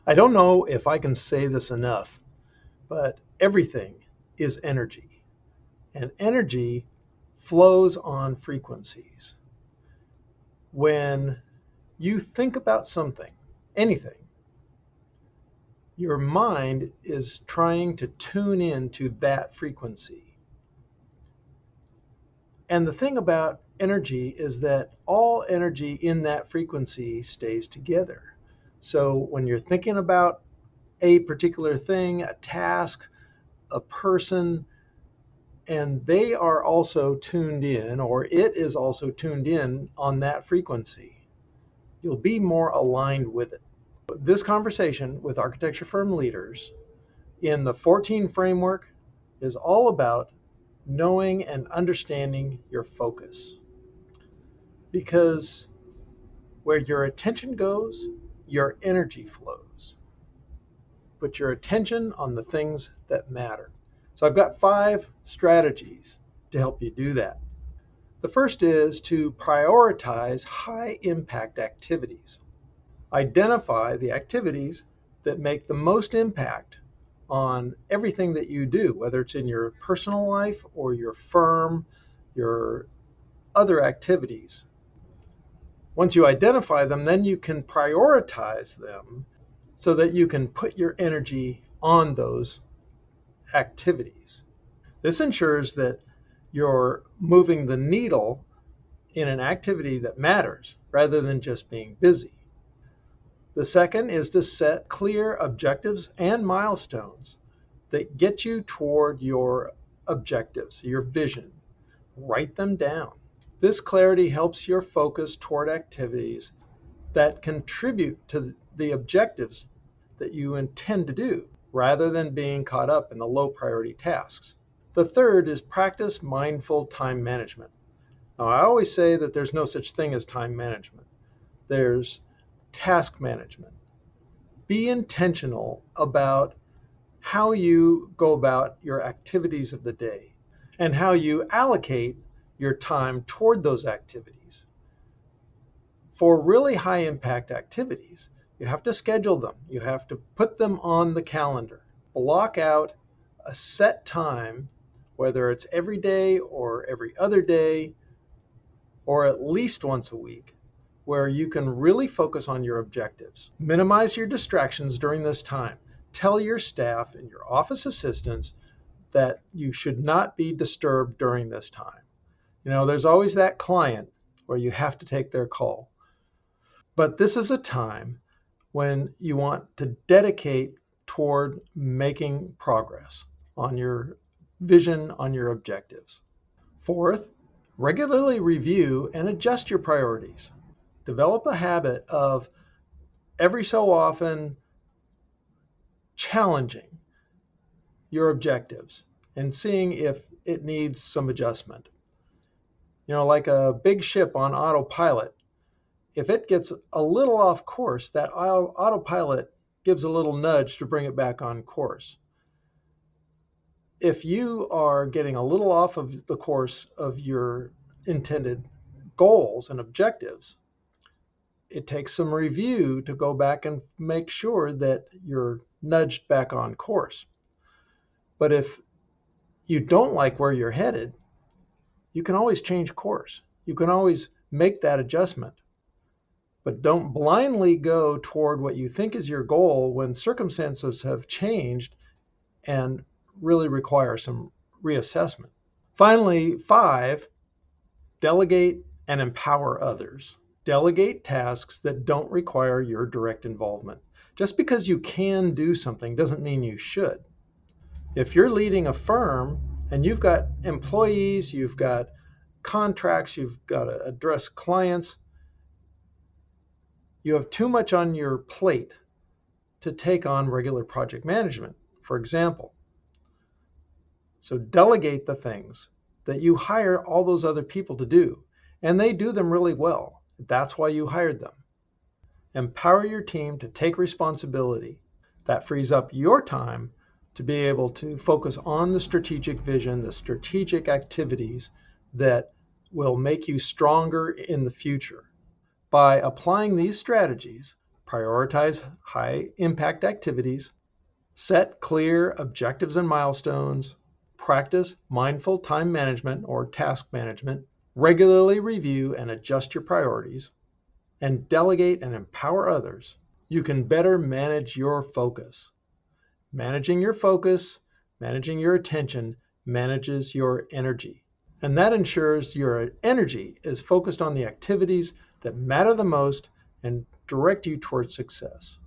I don't know if I can say this enough, but everything is energy, and energy flows on frequencies. When you think about something, anything, your mind is trying to tune in to that frequency. And the thing about energy is that all energy in that frequency stays together. So when you're thinking about a particular thing, a task, a person, and they are also tuned in, or it is also tuned in on that frequency, you'll be more aligned with it. This conversation with architecture firm leaders in the 14 framework is all about knowing and understanding your focus. Because where your attention goes, your energy flows. Put your attention on the things that matter. So I've got 5 strategies to help you do that. The first is to prioritize high impact activities. Identify the activities that make the most impact on everything that you do, whether it's in your personal life or your firm, your other activities. Once you identify them, then you can prioritize them so that you can put your energy on those activities. This ensures that you're moving the needle in an activity that matters rather than just being busy. The second is to set clear objectives and milestones that get you toward your objectives, your vision. Write them down. This clarity helps your focus toward activities that contribute to the objectives that you intend to do, rather than being caught up in the low priority tasks. The third is practice mindful time management. Now, I always say that there's no such thing as time management. There's task management. Be intentional about how you go about your activities of the day and how you allocate your time toward those activities. For really high impact activities, you have to schedule them. You have to put them on the calendar. Block out a set time, whether it's every day or every other day, or at least once a week, where you can really focus on your objectives. Minimize your distractions during this time. Tell your staff and your office assistants that you should not be disturbed during this time. You know, there's always that client where you have to take their call. But this is a time when you want to dedicate toward making progress on your vision, on your objectives. Fourth, regularly review and adjust your priorities. Develop a habit of every so often challenging your objectives and seeing if it needs some adjustment. You know, like a big ship on autopilot, if it gets a little off course, that autopilot gives a little nudge to bring it back on course. If you are getting a little off of the course of your intended goals and objectives, it takes some review to go back and make sure that you're nudged back on course. But if you don't like where you're headed, you can always change course. You can always make that adjustment. But don't blindly go toward what you think is your goal when circumstances have changed and really require some reassessment. Finally, 5, delegate and empower others. Delegate tasks that don't require your direct involvement. Just because you can do something doesn't mean you should. If you're leading a firm and you've got employees, you've got contracts, you've got to address clients, you have too much on your plate to take on regular project management, for example. So delegate the things that you hire all those other people to do, and they do them really well. That's why you hired them. Empower your team to take responsibility. That frees up your time to be able to focus on the strategic vision, the strategic activities that will make you stronger in the future. By applying these strategies, prioritize high impact activities, set clear objectives and milestones, practice mindful time management or task management, regularly review and adjust your priorities, and delegate and empower others, you can better manage your focus. Managing your focus, managing your attention, manages your energy. And that ensures your energy is focused on the activities that matter the most and direct you towards success.